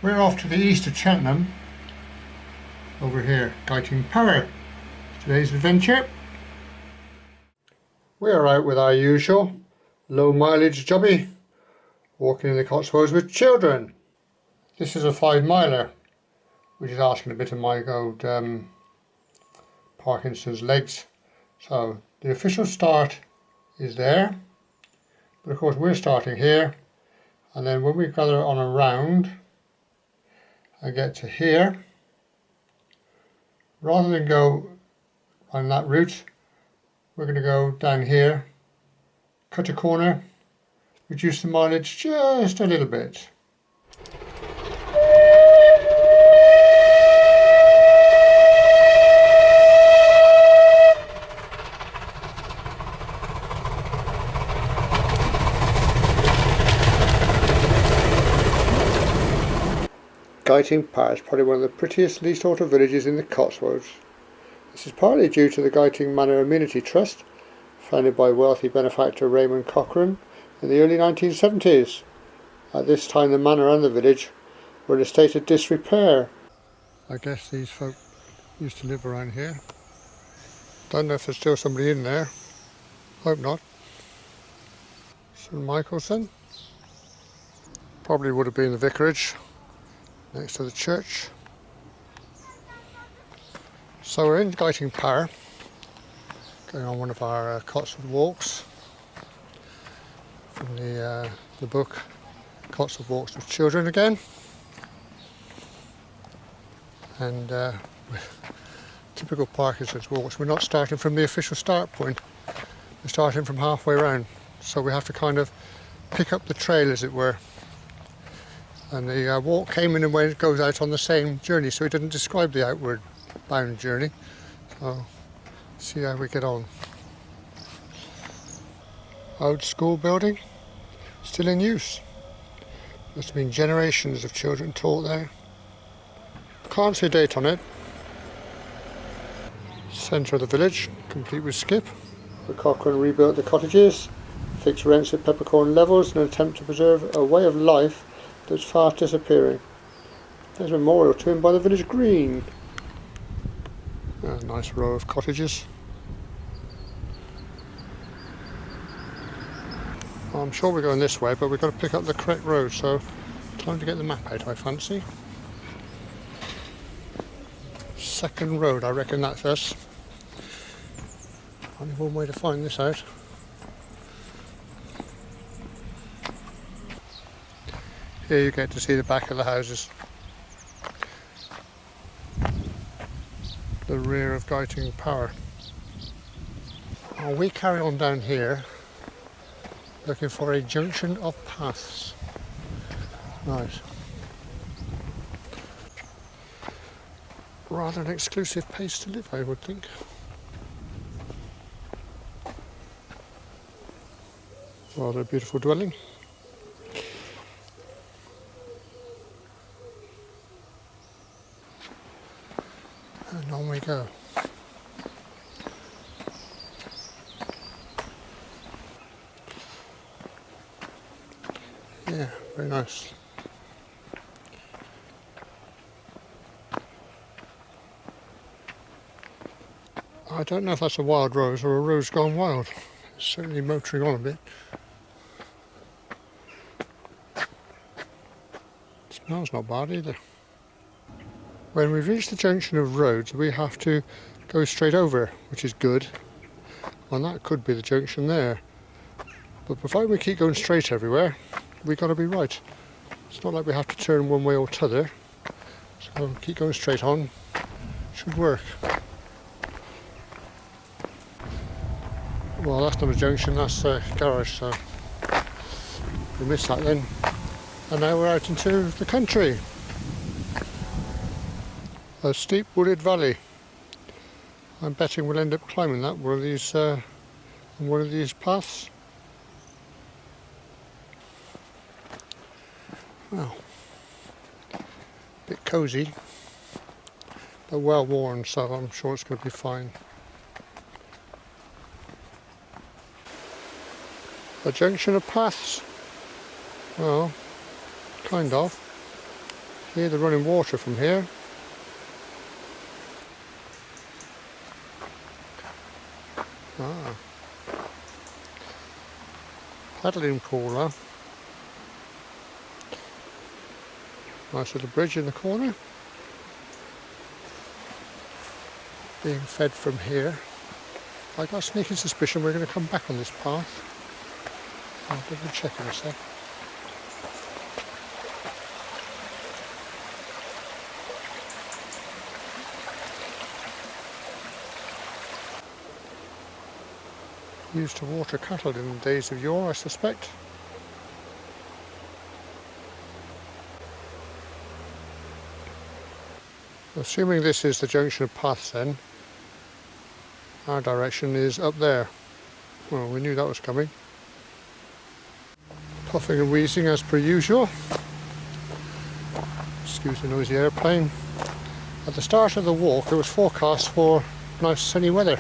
We're off to the east of Cheltenham, over here, Guiting Power. Today's adventure. We're out with our usual low mileage jobby, walking in the Cotswolds with children. This is a 5 miler, which is asking a bit of my old Parkinson's legs. So the official start is there, but of course we're starting here, and then when we gather on a round and get to here, rather than go on that route, we're going to go down here, cut a corner, reduce the mileage just a little bit. Guiting Power is probably one of the prettiest least auto villages in the Cotswolds. This is partly due to the Guiting Manor Amenity Trust, founded by wealthy benefactor Raymond Cochrane in the early 1970s. At this time the manor and the village were in a state of disrepair. I guess these folk used to live around here. Don't know if there's still somebody in there. Hope not. St Michael's, probably would have been the vicarage next to the church. So we're in Guiting Power, going on one of our Cotswold walks from the book Cotswold Walks with Children again. And typical Parkinson's walks, we're not starting from the official start point, we're starting from halfway around, so we have to kind of pick up the trail, as it were. And the walk came in and went, goes out on the same journey, so it didn't describe the outward bound journey. So see how we get on. Old school building, still in use. Must have been generations of children taught there. Can't see a date on it. Centre of the village, complete with skip. The Cochrane rebuilt the cottages, fixed rents at peppercorn levels in an attempt to preserve a way of life that's fast disappearing. There's a memorial to him by the village green. A nice row of cottages. I'm sure we're going this way, but we've got to pick up the correct road, so time to get the map out, I fancy. Second road, I reckon that's us. Only one way to find this out. Here you get to see the back of the houses. The rear of Guiting Power. We carry on down here looking for a junction of paths. Right. Rather an exclusive place to live, I would think. Rather a beautiful dwelling. And on we go. Yeah, very nice. I don't know if that's a wild rose or a rose gone wild. It's certainly motoring on a bit. Smells not bad either. When we reach the junction of roads, we have to go straight over, which is good. And that could be the junction there. But provided we keep going straight everywhere, we've got to be right. It's not like we have to turn one way or t'other. So keep going straight on. Should work. Well, that's not a junction, that's a garage, so we missed that then. And now we're out into the country. A steep wooded valley. I'm betting we'll end up climbing that one of these paths. Well, a bit cosy, but well worn, so I'm sure it's going to be fine. A junction of paths? Well, kind of. hear the running water from here. Ah. Paddling pool, huh? Nice little bridge in the corner. Being fed from here. I got a sneaking suspicion we're going to come back on this path. I'll double check in a sec. Used to water cattle in the days of yore, I suspect. Assuming this is the junction of paths then, our direction is up there. Well, we knew that was coming. Puffing and wheezing as per usual. Excuse the noisy airplane. At the start of the walk it was forecast for nice sunny weather.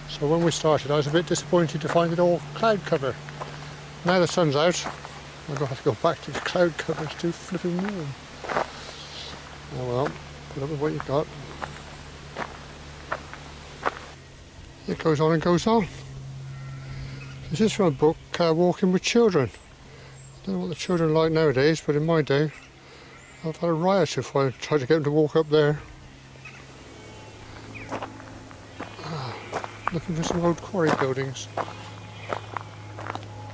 So when we started I was a bit disappointed to find it all cloud cover. Now the sun's out, I'm going to have to go back to the cloud cover, it's too flipping warm. Oh well, put up with what you've got. It goes on and goes on. This is from a book, Walking with Children. I don't know what the children are like nowadays, but in my day I've had a riot if I tried to get them to walk up there. Looking for some old quarry buildings.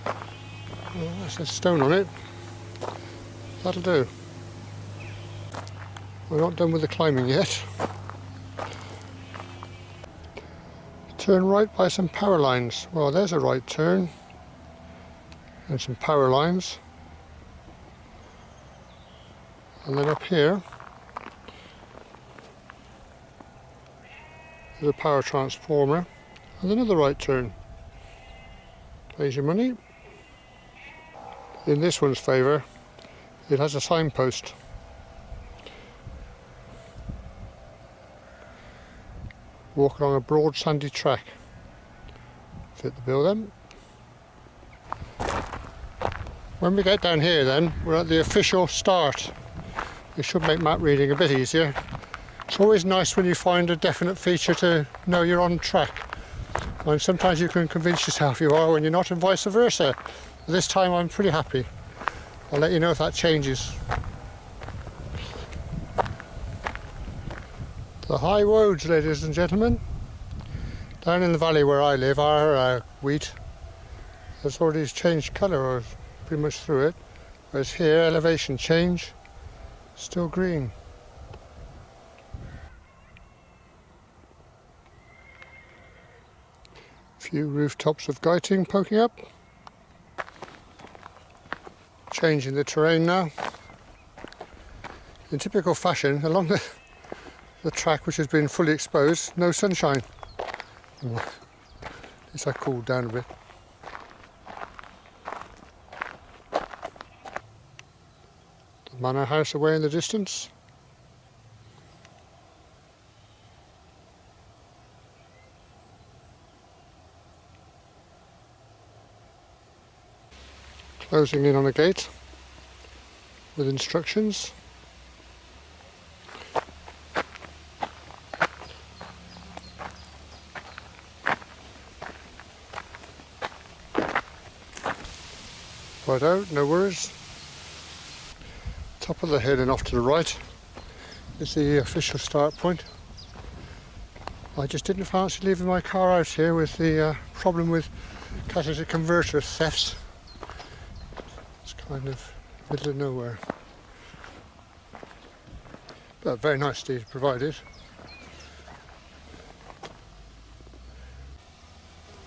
Oh, that's a stone on it. That'll do. We're not done with the climbing yet. Turn right by some power lines. Well, there's a right turn. And some power lines. And then up here there's a power transformer and another right turn. Pays your money. In this one's favour, it has a signpost. Walk along a broad sandy track. Fit the bill then. When we get down here then, we're at the official start. It should make map reading a bit easier. It's always nice when you find a definite feature to know you're on track. And sometimes you can convince yourself you are when you're not, and vice versa. This time I'm pretty happy. I'll let you know if that changes. The high roads, ladies and gentlemen. Down in the valley where I live, our wheat has already changed colour, or pretty much through it. Whereas here, elevation change, still green. Few rooftops of Guiting poking up. Changing the terrain now. In typical fashion, along the track which has been fully exposed, no sunshine. At least I cooled down a bit. The manor house away in the distance. Closing in on a gate with instructions. Right out, no worries. Top of the hill and off to the right is the official start point. I just didn't fancy leaving my car out here with the problem with catalytic converter thefts. Kind of middle of nowhere, but very nicely provided.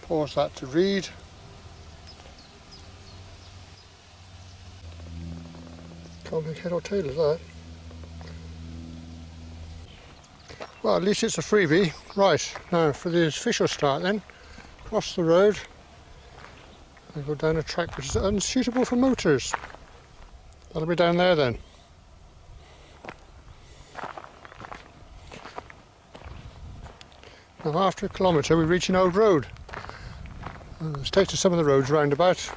Pause that to read. Can't make head or tail of that. Well, at least it's a freebie. Right, now for the official start then. Cross the road and go down a track which is unsuitable for motors. That'll be down there then. Now after a kilometre we reach an old road. The state of some of the roads round about,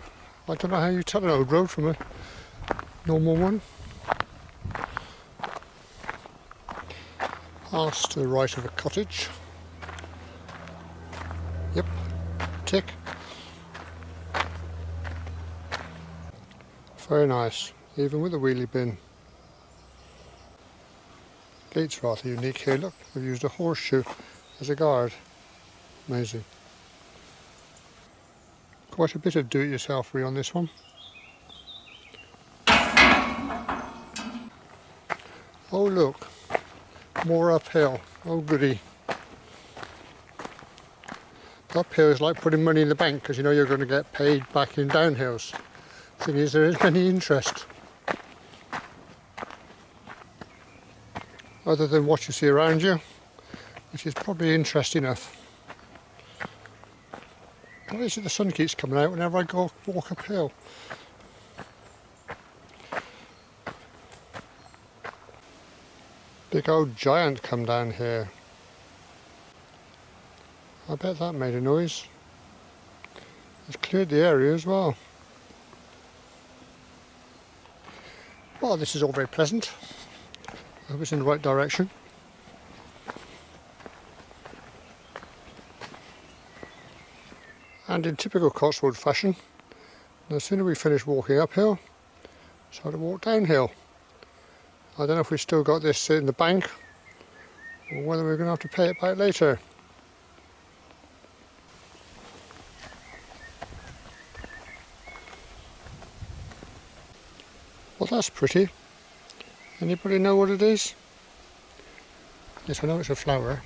I don't know how you tell an old road from a normal one. Pass to the right of a cottage. Yep, tick. Very nice, even with the wheelie bin. Gate's rather unique here, look, we've used a horseshoe as a guard. Amazing. Quite a bit of do-it-yourselfery on this one. Oh look, more uphill, oh goody. Uphill is like putting money in the bank because you know you're going to get paid back in downhills. Thing is, there isn't any interest. Other than what you see around you, which is probably interest enough. Why is it the sun keeps coming out whenever I go walk uphill? Big old giant come down here. I bet that made a noise. It's cleared the area as well. Well, this is all very pleasant. I hope it's in the right direction. And in typical Cotswold fashion, no sooner we finish walking uphill, start to walk downhill. I don't know if we've still got this in the bank or whether we're going to have to pay it back later. Well, that's pretty. Anybody know what it is? Yes, I know it's a flower.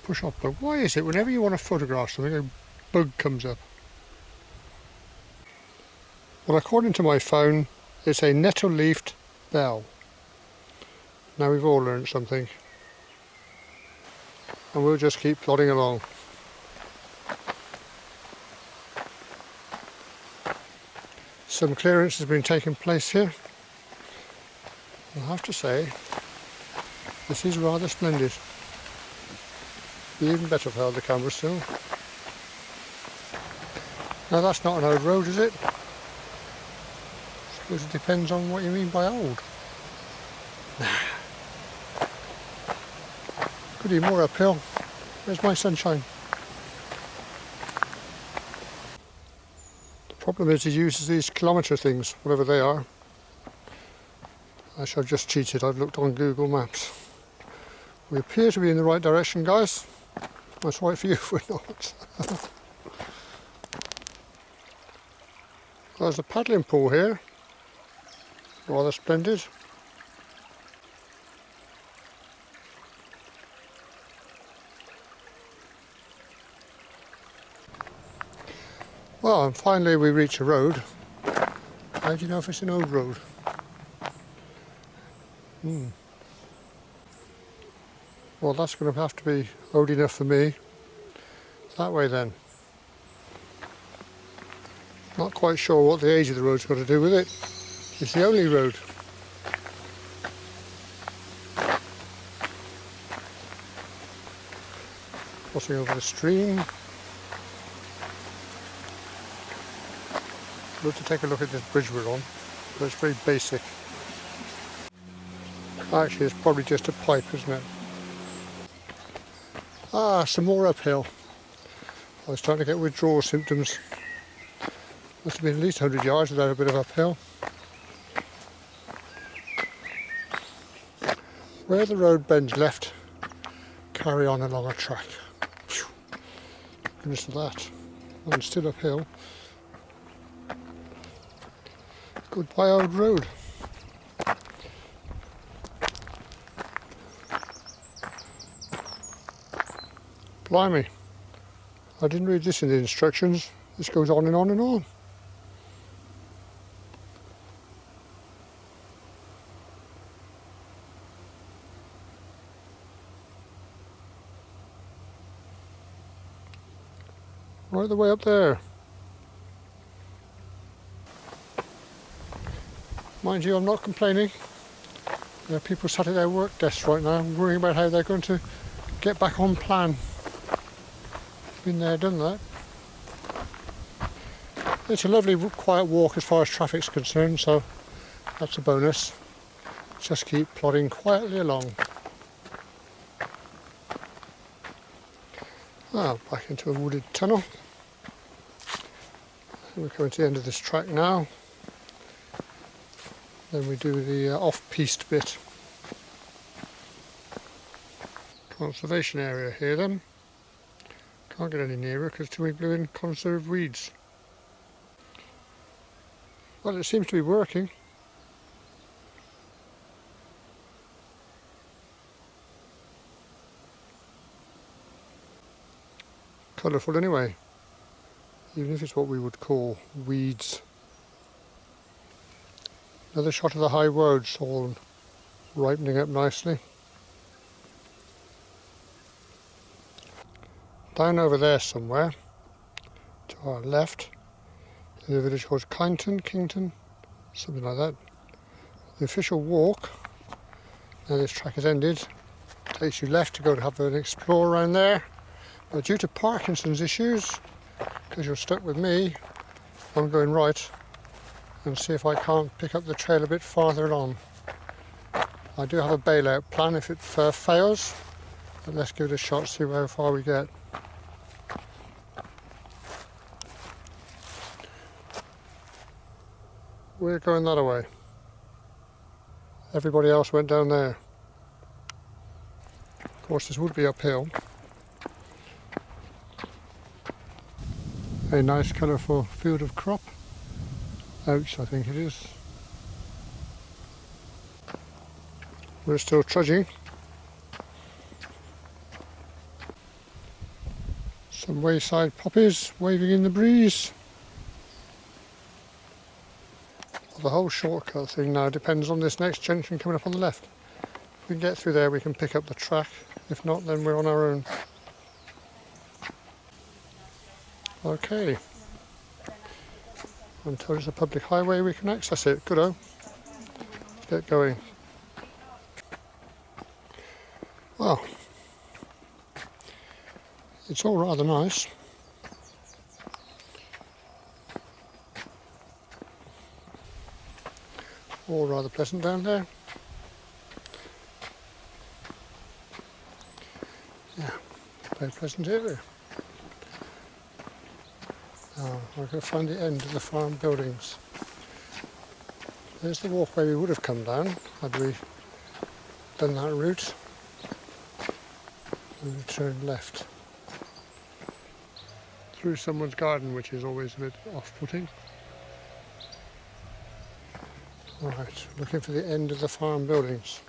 Push off bug. Why is it whenever you want to photograph something, a bug comes up? Well, according to my phone, it's a nettle-leafed bell. Now we've all learned something. And we'll just keep plodding along. Some clearance has been taking place here. I have to say, this is rather splendid. Be even better if I held the camera still. Now that's not an old road, is it? I suppose it depends on what you mean by old. Goody, more uphill. Where's my sunshine? The problem is he uses these kilometre things, whatever they are. Actually, I've just cheated, I've looked on Google Maps. We appear to be in the right direction, guys. That's right for you if we're not. There's a paddling pool here. Rather splendid. Well, and finally we reach a road. How do you know if it's an old road? Well, that's going to have to be old enough for me. That way then. Not quite sure what the age of the road's got to do with it. It's the only road. Crossing over the stream. I'd love to take a look at this bridge we're on, but it's very basic. Actually, it's probably just a pipe, isn't it? Ah, some more uphill. I was starting to get withdrawal symptoms. Must have been at least 100 yards without a bit of uphill. Where the road bends left, carry on along a track. Phew. Goodness of that. And still uphill. Goodbye, old road. Blimey, I didn't read this in the instructions. This goes on and on and on. Right the way up there. Mind you, I'm not complaining. There are people sat at their work desks right now worrying about how they're going to get back on plan. Been there, done that. It's a lovely quiet walk as far as traffic's concerned, so that's a bonus. Just keep plodding quietly along. Back into a wooded tunnel. We're coming to the end of this track now. Then we do the off-piste bit. Conservation area here then. Can't get any nearer because too many blue and conserved weeds. Well, it seems to be working. Colourful anyway, even if it's what we would call weeds. Another shot of the high roads, all ripening up nicely. Down over there somewhere, to our left, is a village called Kington, something like that. The official walk, now this track has ended, takes you left to go to have an explore around there. But due to Parkinson's issues, because you're stuck with me, I'm going right and see if I can't pick up the trail a bit farther along. I do have a bailout plan if it fails, but let's give it a shot, see how far we get. We're going that way. Everybody else went down there. Of course, this would be uphill. A nice colourful field of crop. Oats, I think it is. We're still trudging. Some wayside poppies waving in the breeze. The whole shortcut thing now depends on this next junction coming up on the left. If we can get through there we can pick up the track. If not, then we're on our own. Okay. Until it's a public highway we can access it. Good-o. Let's get going. Well, it's all rather nice. All rather pleasant down there. Yeah, very pleasant area. Now we're going to find the end of the farm buildings. There's the walkway we would have come down had we done that route. And we turned left through someone's garden, which is always a bit off-putting. Right, looking for the end of the farm buildings.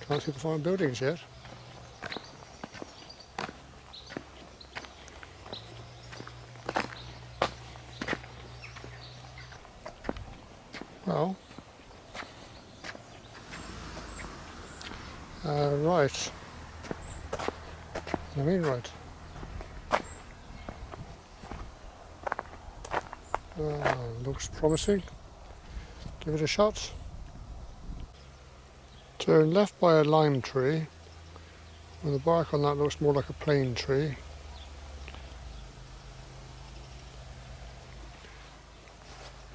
Can't see the farm buildings yet. Well, right. I mean right. Looks promising. Give it a shot. Turn left by a lime tree, and the bark on that looks more like a plane tree.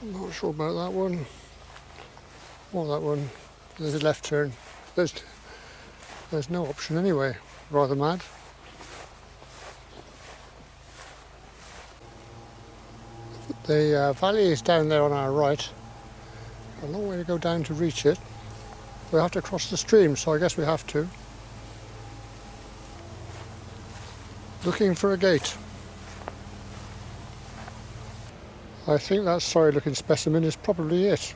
I'm not sure about that one. Or that one. There's a left turn. There's no option anyway. Rather mad. The valley is down there on our right. A long way to go down to reach it. We have to cross the stream, so I guess we have to. Looking for a gate. I think that sorry looking specimen is probably it.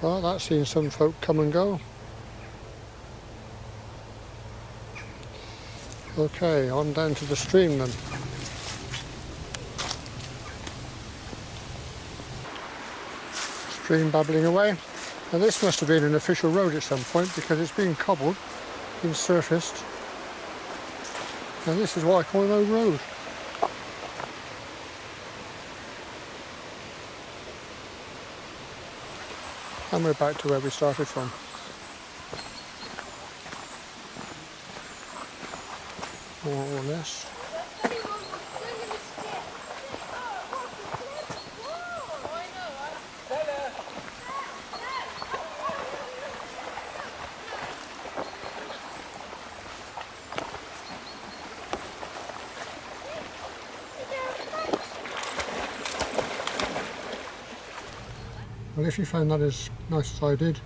Well, that's seen some folk come and go. Okay, on down to the stream then. Stream babbling away. Now this must have been an official road at some point because it's been cobbled, been surfaced. And this is what I call an old road. And we're back to where we started from. More or less. Well, if you found that as nice as I did,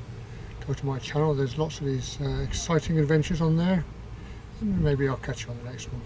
go to my channel. There's lots of these exciting adventures on there, and maybe I'll catch you on the next one.